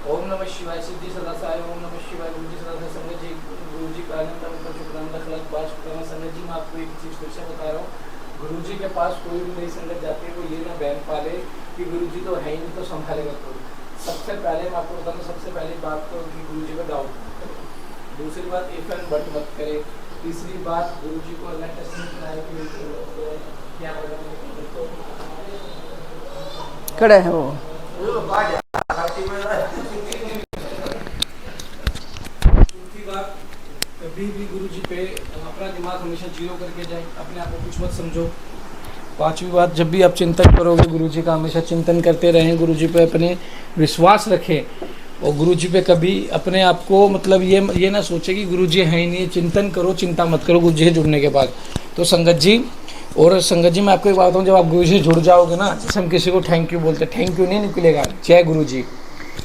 ओम नमः शिवाय सिद्धि सदा साई। ओम नमः शिवाय गुरु जी सदा साई। संगत जी, गुरु जी का आनंद का शुक्राना खलक बात शुक्राना। संगत जी, मैं आपको एक चीज़ फिर से बता रहा हूँ, गुरु जी के पास कोई भी नई संगत जाती है वो ये ना बहन पाले कि गुरु जी तो है ही नहीं तो संभालेगा कोई। सबसे पहले मैं आपको बताऊँ, सबसे पहली बात तो कि गुरु जी को डाउट मत करें। दूसरी बात इफ एंड बट मत करे। तीसरी बात, गुरु जी को अल्लाह टेस्ट नहीं कराए कि क्या खड़े हैं वो। कभी भी गुरु जी पे अपना दिमाग हमेशा जीरो करके जाए, अपने आप को कुछ मत समझो। पांचवी बात, जब भी आप चिंतन करोगे गुरु जी का हमेशा चिंतन करते रहें, गुरु जी पे अपने विश्वास रखें और गुरु जी पे कभी अपने आप को मतलब ये ना सोचे कि गुरु जी है ही नहीं। चिंतन करो, चिंता मत करो गुरु जी से जुड़ने के बाद। तो संगत जी, और संगत जी मैं आपको एक बात बताऊँ, जब आप गुरु जी से जुड़ जाओगे ना, जैसे हम किसी को थैंक यू बोलते, थैंक यू नहीं निकलेगा, जय गुरु जी,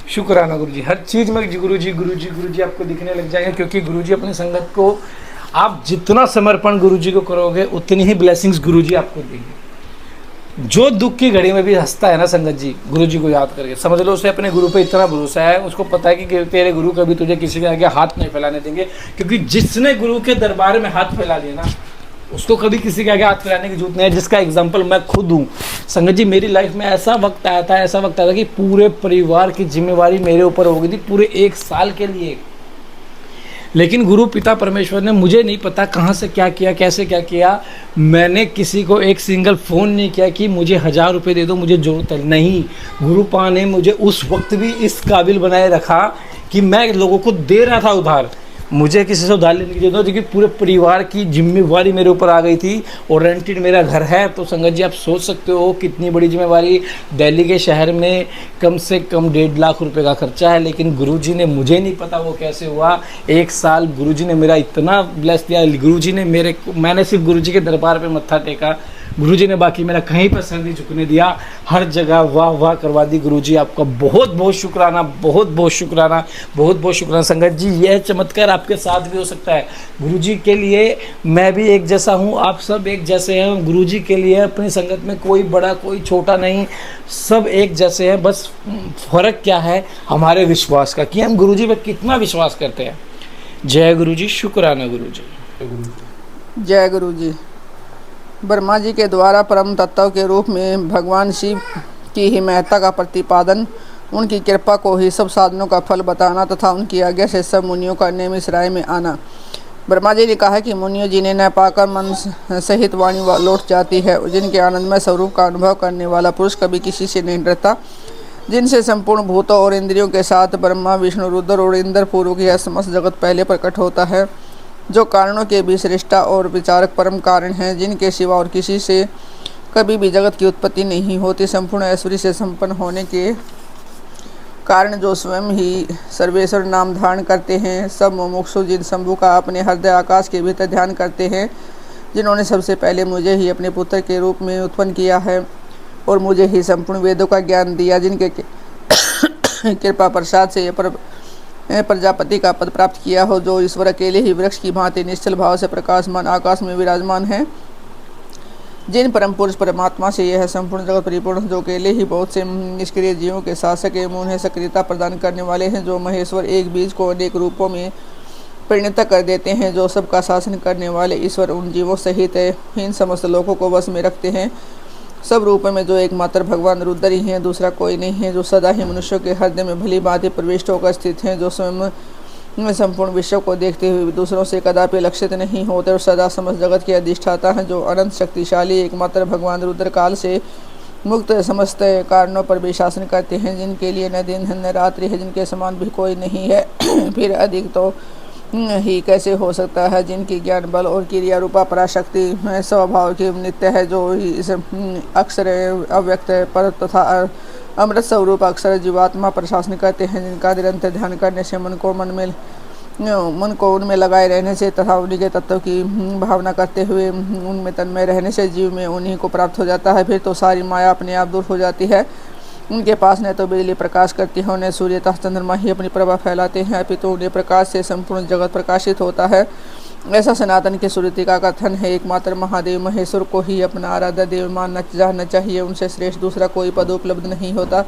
शुक्राना गुरु जी। हर चीज़ में गुरु जी गुरु जी गुरु जी आपको दिखने लग जाएगा, क्योंकि गुरु जी अपनी संगत को आप जितना समर्पण गुरु जी को करोगे उतनी ही ब्लेसिंग्स गुरु जी आपको देंगे। जो दुख की घड़ी में भी हंसता है ना संगत जी, गुरु जी को याद करके, समझ लो उसे अपने गुरु पे इतना भरोसा है, उसको पता है कि तेरे गुरु कभी तुझे किसी के आगे हाथ नहीं फैलाने देंगे। क्योंकि जिसने गुरु के दरबार में हाथ फैला दिया ना, उसको कभी किसी के आगे हाथ फैलाने की जरूरत नहीं है। जिसका एग्जाम्पल मैं खुद हूँ संगत जी। मेरी लाइफ में ऐसा वक्त आया था कि पूरे परिवार की जिम्मेवारी मेरे ऊपर हो गई थी पूरे 1 साल के लिए। लेकिन गुरु पिता परमेश्वर ने, मुझे नहीं पता कहाँ से क्या किया, कैसे क्या किया, मैंने किसी को एक सिंगल फ़ोन नहीं किया कि मुझे 1000 रुपये दे दो, मुझे ज़रूरत है। नहीं, गुरु पा ने मुझे उस वक्त भी इस काबिल बनाए रखा कि मैं लोगों को दे रहा था उधार। मुझे किसी से उधार लेने की जरूरत नहीं, क्योंकि पूरे परिवार की जिम्मेवारी मेरे ऊपर आ गई थी और रेंटेड मेरा घर है। तो संगत जी, आप सोच सकते हो कितनी बड़ी जिम्मेवारी। दिल्ली के शहर में कम से कम 1.5 लाख रुपए का खर्चा है। लेकिन गुरुजी ने, मुझे नहीं पता वो कैसे हुआ, 1 साल गुरुजी ने मेरा इतना ब्लेस दिया। गुरुजी ने मैंने सिर्फ गुरुजी के दरबार पे मत्था टेका, गुरुजी ने बाकी मेरा कहीं पर सर नहीं झुकने दिया। हर जगह वाह वाह करवा दी। गुरुजी आपका बहुत बहुत शुक्राना, बहुत बहुत शुक्राना, बहुत बहुत शुक्राना। संगत जी, यह चमत्कार आपके साथ भी हो सकता है। गुरुजी के लिए मैं भी एक जैसा हूँ, आप सब एक जैसे हैं। गुरुजी के लिए अपनी संगत में कोई बड़ा कोई छोटा नहीं, सब एक जैसे हैं। बस फ़र्क क्या है हमारे विश्वास का, कि हम गुरुजी पर कितना विश्वास करते हैं। जय गुरुजी, शुक्राना गुरुजी। जय गुरु जी। ब्रह्मा जी के द्वारा परम तत्व के रूप में भगवान शिव की ही महत्ता का प्रतिपादन, उनकी कृपा को ही सब साधनों का फल बताना तथा उनकी आज्ञा से सब मुनियों का नियमित राय में आना। ब्रह्मा जी ने कहा कि मुनियों जिन्हें न पाकर मन सहित वाणी लौट जाती है, जिनके आनंदमय स्वरूप का अनुभव करने वाला पुरुष कभी किसी से नहीं डरता, जिनसे संपूर्ण भूतों और इंद्रियों के साथ ब्रह्मा विष्णु रुद्र और इंद्र पूर्व यह समस्त जगत पहले प्रकट होता है, जो कारणों के भी श्रेष्ठा और विचारक परम कारण हैं, जिनके सिवा और किसी से कभी भी जगत की उत्पत्ति नहीं होती, संपूर्ण ऐश्वर्य से संपन्न होने के कारण जो स्वयं ही सर्वेश्वर नाम धारण करते हैं, सब मुमुक्षु जिन शंभु का अपने हृदय आकाश के भीतर ध्यान करते हैं, जिन्होंने सबसे पहले मुझे ही अपने पुत्र के रूप में उत्पन्न किया है और मुझे ही संपूर्ण वेदों का ज्ञान दिया, जिनके कृपा प्रसाद से प्रजापति का पद प्राप्त किया हो, जो ईश्वर अकेले ही वृक्ष की भांति निश्चल भाव से प्रकाशमान आकाश में विराजमान है, जिन परम पुरुष परमात्मा से यह संपूर्ण जगत परिपूर्ण, जो अकेले ही बहुत से निष्क्रिय जीवों के शासक एवं उन्हें सक्रियता प्रदान करने वाले हैं, जो महेश्वर एक बीज को अनेक रूपों में परिणत कर देते हैं, जो सबका शासन करने वाले ईश्वर उन जीवों सहित इन समस्त लोगों को वश में रखते हैं। सब रूपों में जो एकमात्र भगवान रुद्र ही हैं, दूसरा कोई नहीं है, जो सदा ही मनुष्यों के हृदय में भली भांति प्रविष्ट होकर स्थित हैं, जो स्वयं संपूर्ण विश्व को देखते हुए दूसरों से कदापि लक्षित नहीं होते और सदा समस्त जगत के अधिष्ठाता हैं, जो अनंत शक्तिशाली एकमात्र भगवान रुद्र काल से मुक्त समस्त कारणों पर भी शासन करते हैं, जिनके लिए न दिन है न रात्रि है, जिनके समान भी कोई नहीं है फिर अधिक तो ही कैसे हो सकता है, जिनकी ज्ञान बल और क्रिया रूपा पराशक्ति स्वभाव की नित्य है, जो इस अक्षर अव्यक्त पर तथा अमृत स्वरूप अक्षर जीवात्मा पर शासन करते हैं, जिनका निरंतर ध्यान करने से मन को उनमें लगाए रहने से तथा उन्हीं के तत्व की भावना करते हुए उनमें तन्मय रहने से जीव में उन्हीं को प्राप्त हो जाता है। फिर तो सारी माया अपने आप दूर हो जाती है। उनके पास न तो बिजली प्रकाश करती है, उन्हें सूर्य तथा चंद्रमा ही अपनी प्रभा फैलाते हैं, अपितु उन्हें प्रकाश से संपूर्ण जगत प्रकाशित होता है। ऐसा सनातन की श्रुति का कथन है। एकमात्र महादेव महेश्वर को ही अपना आराध्य देव मानना चाहिए, उनसे श्रेष्ठ दूसरा कोई पद उपलब्ध नहीं होता।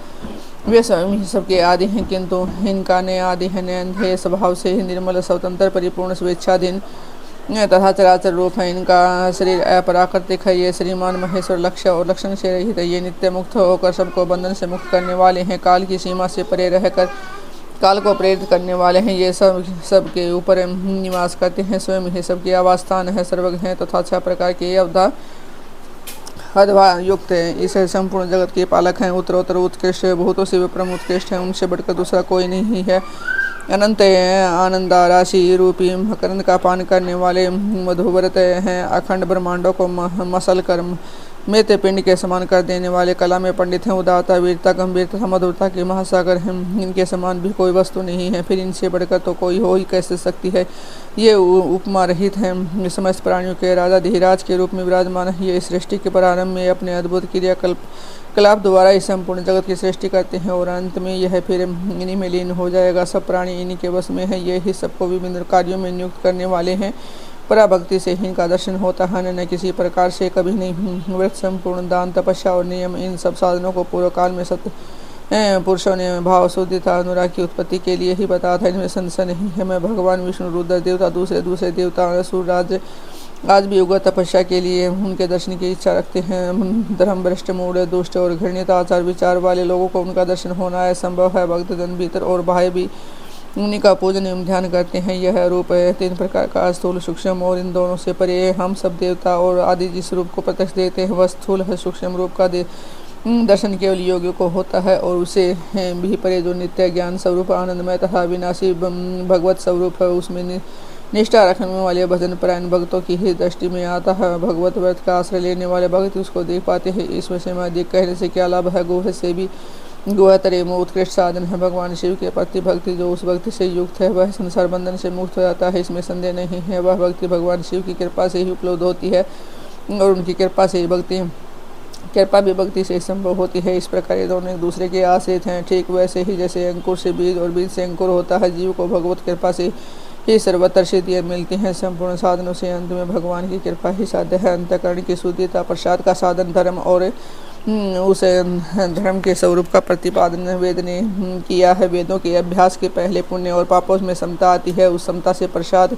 वे स्वयं ही सबके आदि हैं, किंतु इनका नए आदि है, नए अंधेय स्वभाव से ही निर्मल स्वतंत्र परिपूर्ण स्वेच्छाधीन तथा चराचर रूप है। इनका शरीर अपराकृतिक है। ये श्रीमान महेश्वर लक्ष्य और लक्षण से रहित है। ये नित्य मुक्त होकर सबको बंधन से मुक्त करने वाले हैं। काल की सीमा से परे रहकर काल को प्रेरित करने वाले हैं। ये सबके ऊपर निवास करते हैं। स्वयं ही सबके आवास स्थान है, सर्वज्ञ हैं तथा 6 प्रकार के अद्भुत युक्त है। इस संपूर्ण जगत के पालक हैं। उत्तरोत्तर उत्कृष्ट है, भूतों से विप्रम उत्कृष्ट है, उनसे बढ़कर दूसरा कोई नहीं है। अनंत आनंद राशि रूपी मकरंद का पान करने वाले मधुव्रत हैं। अखंड ब्रह्मांडों को मसल कर मृत पिंड के समान कर देने वाले कला में पंडित हैं। उदारता, वीरता, गंभीरता तथा मधुरता के महासागर हैं। इनके समान भी कोई वस्तु नहीं है, फिर इनसे बढ़कर तो कोई हो ही कैसे सकती है। ये उपमा रहित हैं। समस्त प्राणियों के राजा धीराज के रूप में विराजमान है। ये सृष्टि के प्रारंभ में अपने अद्भुत क्रियाकलाप द्वारा इस संपूर्ण जगत की सृष्टि करते हैं और अंत में यह फिर इन्हीं में लीन हो जाएगा। सब प्राणी इन्हीं के वश में है। ये ही सबको विभिन्न कार्यों में नियुक्त करने वाले हैं। पराभक्ति से ही इनका दर्शन होता है, न किसी प्रकार से कभी नहीं। व्रत, संपूर्ण दान, तपस्या और नियम, इन सब साधनों को पूर्व काल में सत्य पुरुषों ने भाव शुद्धि तथा अनुराग की उत्पत्ति के लिए ही बताया था। इनमें संशय नहीं है। मैं भगवान विष्णु, रुद्र देवता, दूसरे देवता, असुर राज आज भी उग्र तपस्या के लिए उनके दर्शन की इच्छा रखते हैं। धर्म भ्रष्ट, मूढ़, दुष्ट और घृणित आचार विचार वाले लोगों को उनका दर्शन होना असंभव है। भक्तजन भीतर और बाहर भी उन्हीं का पूजन एवं ध्यान करते हैं। यह रूप है 3 प्रकार का, स्थूल, सूक्ष्म और इन दोनों से परे। हम सब देवता और आदि जिस रूप को प्रत्यक्ष देते हैं वह स्थूल है। सूक्ष्म रूप का दर्शन केवल योगियों को होता है और उसे भी परे जो नित्य ज्ञान स्वरूप, आनंदमय तथा विनाशी भगवत स्वरूप है, उसमें निष्ठा रखने वाले भजन परायण भक्तों की ही दृष्टि में आता है। भगवत व्रत का आश्रय लेने वाले भक्त उसको देख पाते हैं। इस विषय में अधिक कहने से क्या लाभ है। गुह से भी गुहतरे में उत्कृष्ट साधन है। भगवान शिव के प्रति भक्ति, जो उस भक्ति से युक्त है वह संसार बंधन से मुक्त हो जाता है, इसमें संदेह नहीं है। वह भक्ति भगवान शिव की कृपा से ही उपलब्ध होती है और उनकी कृपा से कृपा भी भक्ति से संभव होती है। इस प्रकार ये दोनों एक दूसरे के आश्रित हैं। ठीक वैसे ही जैसे अंकुर से बीज और बीज से अंकुर होता है, जीव को भगवत कृपा से ही सर्वत्र सिद्धियाँ मिलती हैं। संपूर्ण साधनों से अंत में भगवान की कृपा ही साध्य है। अंतःकरण की शुद्धिता प्रसाद का साधन धर्म और उस धर्म के स्वरूप का प्रतिपादन वेद ने किया है। वेदों के अभ्यास के पहले पुण्य और पापों में समता आती है। उस समता से प्रसाद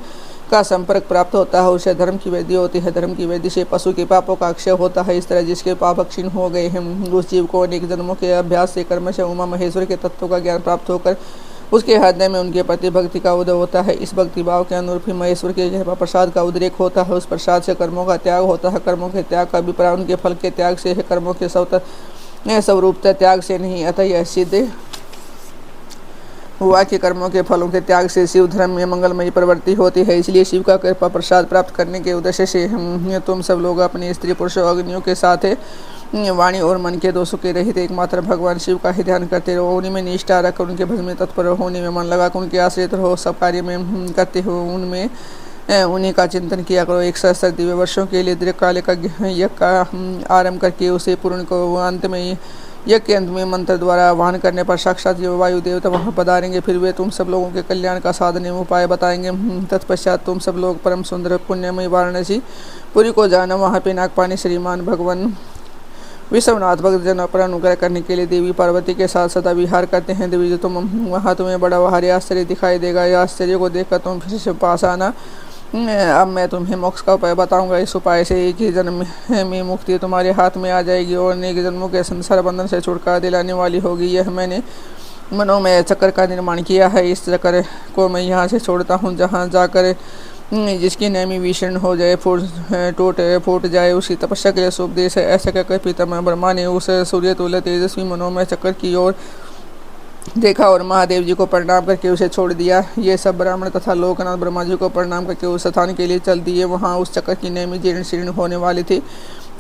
का संपर्क प्राप्त होता है, उसे धर्म की वृद्धि होती है। धर्म की वृद्धि से पशु के पापों का अक्षय होता है। इस तरह जिसके पाप क्षीण हो गए हैं, उस जीव को अनेक जन्मों के अभ्यास से कर्म से उमा महेश्वर के तत्वों का ज्ञान प्राप्त होकर उसके हृदय में उनके प्रति भक्ति का उदय होता है। इस भक्ति भाव के अनुरूप ही महेश्वर के कृपा प्रसाद का उद्रेक होता है। उस प्रसाद से कर्मों का त्याग होता है। कर्मों के त्याग का अभिप्राय उनके फल के त्याग से है, कर्मों के स्वरूपता त्याग से नहीं। अतः यह सिद्ध हुआ कि कर्मों के फलों के त्याग से शिव धर्म में मंगलमयी प्रवृत्ति होती है। इसलिए शिव का कृपा प्रसाद प्राप्त करने के उद्देश्य से तुम सब लोग अपने स्त्री पुरुषों अग्नियों के साथ वाणी और मन के दोषों के रहित एकमात्र भगवान शिव का ही ध्यान करते रहो। उन्हीं में निष्ठा रख, उनके भजन में तत्पर रहो, उन्हीं में मन लगाकर उनके आश्रित रहो। सब कार्य में करते हो उनमें उन्हीं का चिंतन किया करो। 170 दिव्य वर्षों के लिए दीर्घकाल का यज्ञ का आरंभ करके उसे पूर्ण को अंत में यज्ञ के अंत में मंत्र द्वारा आह्वान करने पर साक्षात वायु देवता वहाँ पधारेंगे। फिर वे तुम सब लोगों के कल्याण का साधन एवं उपाय बताएंगे। तत्पश्चात तुम सब लोग परम सुंदर पुण्यमयी वाराणसी पुरी को जाना। वहाँ पे नागपानी श्रीमान भगवान विश्वनाथ भक्तजनों पर अनुग्रह करने के लिए देवी पार्वती के साथ सदा विहार करते हैं। देवी जो तुम वहाँ तुम्हें बड़ा भारी आश्चर्य दिखाई देगा। यह आश्चर्य को देखकर तुम फिर से पास आना। अब मैं तुम्हें मोक्ष का उपाय बताऊंगा। इस उपाय से एक ही जन्म में मुक्ति तुम्हारे हाथ में आ जाएगी और अनेक जन्मों के संसार बंधन से छुटकारा दिलाने वाली होगी। यह मैंने मनोमय चक्र का निर्माण किया है। इस चक्र को मैं यहाँ से छोड़ता हूँ, जहाँ जाकर जिसकी नेमी विषण हो जाए, फूट जाए, उसकी तपस्या के लिए उपदेश है। ऐसा कहकर पितामह ब्रह्मा ने उस सूर्य तुल्य तेजस्वी मनोमय चक्र की ओर देखा और महादेव जी को प्रणाम करके उसे छोड़ दिया। ये सब ब्राह्मण तथा लोकनाथ ब्रह्मा जी को प्रणाम करके उस स्थान के लिए चल दिए। वहाँ उस चक्र की नेमी जीर्ण शीर्ण होने वाली थी।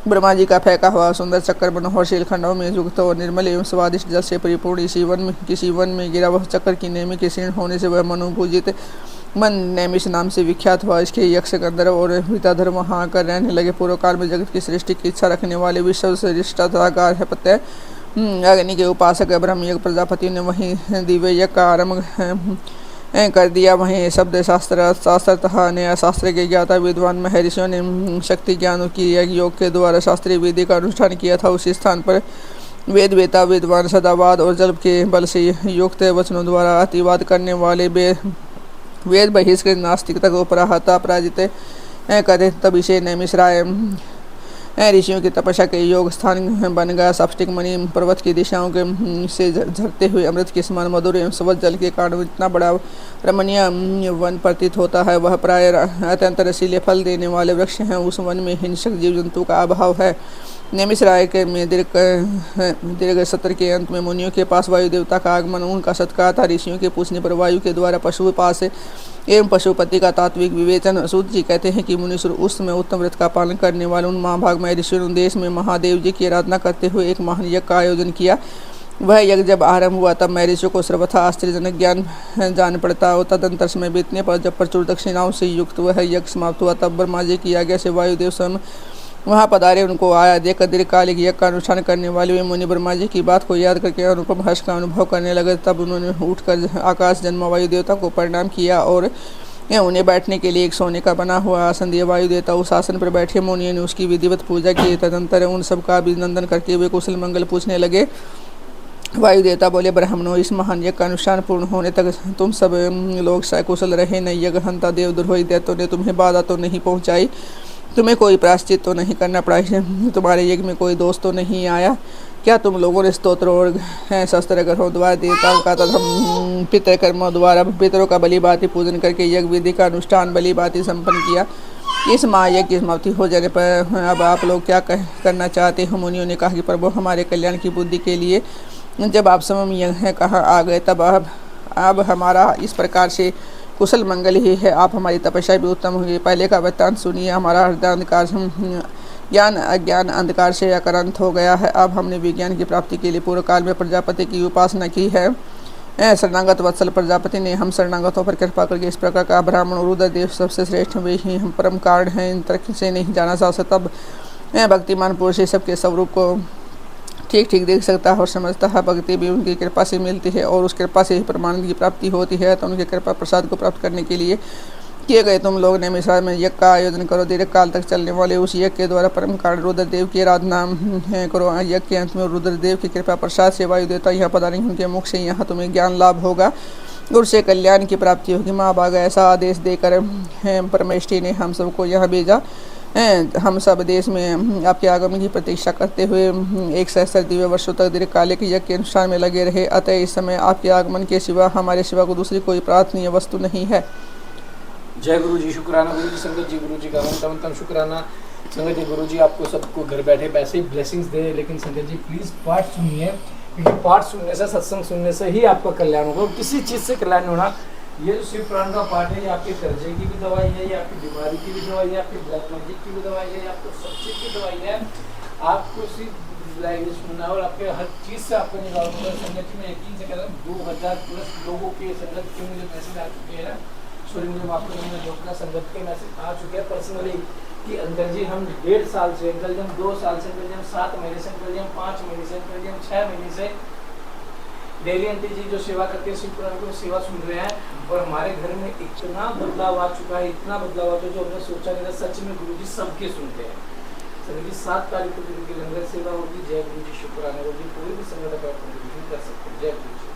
ब्रह्मा जी का फेंका हुआ सुंदर चक्कर मनोहर शीलखंडों में युक्त और निर्मल एवं स्वादिष्ट जल से परिपूर्ण किसी वन में गिरा। वह चक्कर की नेमी के शीर्ण होने से वह मनोपूजित मन नैमिष नाम से विख्यात हुआ। इसके यक्ष गंधर्व और विद्याधर वहाँ आकर रहने लगे। पूर्व काल में जगत की सृष्टि की इच्छा रखने वाले विश्व श्रेष्ठताकार है पत्य अग्नि के उपासक ब्रह्मयोग प्रजापति ने वहीं दिव्य यज्ञ का आरंभ कर दिया। वहीं शब्द शास्त्र तथा नया शास्त्र के ज्ञाता विद्वान महर्षियों ने शक्ति ज्ञान की योग के द्वारा शास्त्रीय विधि का अनुष्ठान किया था। उसी स्थान पर वेद वेता विद्वान सदावाद और जल्प के बल से युक्त वचनों द्वारा अतिवाद करने वाले वेद बहिष्कृत नास्तिकता को पराजित करे। तब इसे नैमिषराय ऋषियों की तपस्या के योग स्थान बन गया। सप्तक मणि पर्वत की दिशाओं के से झरते हुए अमृत के समान मधुर एवं स्वच्छ जल के कारण इतना बड़ा रमणीय वन प्रतीत होता है। वह प्राय अत्यंत रसीले फल देने वाले वृक्ष हैं। उस वन में हिंसक जीव जंतु का अभाव है। नैमिषारण्य के में दीर्घ सत्र के अंत में मुनियों के पास वायु देवता का आगमन, उनका सत्कार था। ऋषियों के पूछने पर वायु के द्वारा पशुपास एवं पशुपति का तात्विक विवेचन। सूत जी कहते हैं कि मुनीश्वर उस समय उत्तम व्रत का पालन करने वाले उन महाभागमय ऋषियों ने देश में महादेव जी की आराधना करते हुए एक महान यज्ञ का आयोजन किया। वह यज्ञ जब आरंभ हुआ तब मैं ऋषियों को सर्वथा आश्चर्यजनक ज्ञान जान पड़ता और तदंतर समय बीतने पर जब प्रचुर दक्षिणाओं से युक्त वह यज्ञ समाप्त हुआ तब ब्रह्मा जी की आज्ञा से वायुदेव स्वयं वहाँ पधारे। उनको आया देखकर दीर्घकालिक यज्ञ का अनुष्ठान करने वाले वे मुनि ब्रह्मा जी की बात को याद करके अनुपम हर्ष का अनुभव करने लगे। तब उन्होंने उठकर आकाश जन्मा वायु देवता को प्रणाम किया और उन्हें बैठने के लिए एक सोने का बना हुआ आसन दिया। वायु देवता उस आसन पर बैठे। मुनियों ने उसकी विधिवत पूजा की। तदंतर उन सब का अभिनंदन करके वे कुशल मंगल पूछने लगे। वायु देवता बोले, ब्राह्मणों, इस महान यज्ञ का अनुष्ठान पूर्ण होने तक तुम सब लोग सकुशल रहे न। यज्ञ हंता देव द्रोही दैत्यों ने तुम्हें बाधा तो नहीं पहुँचाई, तुम्हें कोई प्रायश्चित तो नहीं करना पड़ा, तुम्हारे यज्ञ में कोई दोष तो नहीं आया क्या? तुम लोगों ने स्तोत्र और शस्त्र ग्रहों द्वारा देवताओं का तथा पितृकर्मों द्वारा पितरों का बलि भांति पूजन करके यज्ञ विधि का अनुष्ठान बलि भांति संपन्न किया। इस महायज्ञ की समाप्ति हो जाने पर अब आप लोग क्या करना चाहते हो? मुनियों ने कहा कि प्रभु, हमारे कल्याण की बुद्धि के लिए जब आप समय यज्ञ कहाँ आ गए तब अब हमारा इस प्रकार से कुशल मंगल ही है। आप हमारी तपस्या भी उत्तम हुई। पहले का वृत्तांत सुनिए। हमारा हृदय अंधकार ज्ञान अज्ञान अंधकार से आक्रांत हो गया है। अब हमने विज्ञान की प्राप्ति के लिए पूर्व काल में प्रजापति की उपासना की है। शरणागत वत्सल प्रजापति ने हम शरणागतों पर कृपा करके इस प्रकार का ब्राह्मण रुद्रदेव सबसे श्रेष्ठ वे ही हम परम कारण हैं, इन तर्क से नहीं जाना जा सकता। तब भक्तिमान पुरुष सबके स्वरूप को ठीक ठीक देख सकता है और समझता है। भक्ति भी उनकी कृपा से मिलती है और उस कृपा से ही परमानंद की प्राप्ति होती है। तो उनकी कृपा प्रसाद को प्राप्त करने के लिए किए गए तुम लोग नैमिषारण्य में यज्ञ का आयोजन करो। दीर्घ काल तक चलने वाले उस यज्ञ के द्वारा परम कारण रुद्रदेव की आराधना करो। यज्ञ के अंत में रुद्रदेव की कृपा प्रसाद से वायु देवता यहाँ पधारेंगे। उनके मुख से यहाँ तुम्हें ज्ञान लाभ होगा और से कल्याण की प्राप्ति होगी। माँ बाग ऐसा आदेश देकर परमेष्ठी ने हम सबको यहाँ भेजा। हम सब देश में आपके आगमन की प्रतीक्षा करते हुए 1 सहस्त्र दिव्य वर्षों तक दीर्घकालिक यज्ञ के अनुष्ठान में लगे रहे। अतः इस समय आपके आगमन के सिवा हमारे सिवा को दूसरी कोई प्रार्थनीय वस्तु नहीं है। जय गुरु जी, शुक्राना गुरु जी, संगत जी गुरु जी का तम शुक्राना। संगत जी गुरु जी आपको सबको घर बैठे पैसे ब्लेसिंग्स दे, लेकिन संगत जी प्लीज़ पाठ सुनिए, क्योंकि पाठ सुनने से, सत्संग सुनने से ही आपका कल्याण होगा। किसी चीज़ से कल्याण होना। ये जो शिव पुराण का पाठ है, ये आपके कर्जे की भी दवाई है, ये आपकी बीमारी की भी दवाई है, आपकी ब्लैक मैजिक की भी दवाई है, आपको सब चीज़ की दवाई है। आपको सिर्फ लैंग्वेज सुनना और आपके हर चीज़ से आपको निकाल होगा। संगत जी मैं यकीन से कह रहा हूँ 2000 प्लस लोगों के संगत के मुझे मैसेज आ चुके हैं। सॉरी, मुझे माफ करना, जो अपना संगत के मैसेज आ चुके हैं पर्सनली कि अंकल जी हम 1.5 साल से, अंकल जी हम 2 साल से, अंकल जी हम 7 महीने से, अंकल जी हम 5 महीने से, अंकल जी हम 6 महीने से डेली आंटी जी जो सेवा करते हैं शिव पुराण की सेवा सुन रहे हैं। और हमारे घर में इतना बदलाव आ चुका है, इतना बदलाव आ चुका है जो हमने सोचा नहीं था। सच में गुरु जी सबके सुनते हैं। संगत जी 7 तारीख को दिन की लंगर सेवा होगी। जय गुरु जी, शुक्राना गुरु जी। कोई भी संगत कर सकते हैं। जय गुरु जी।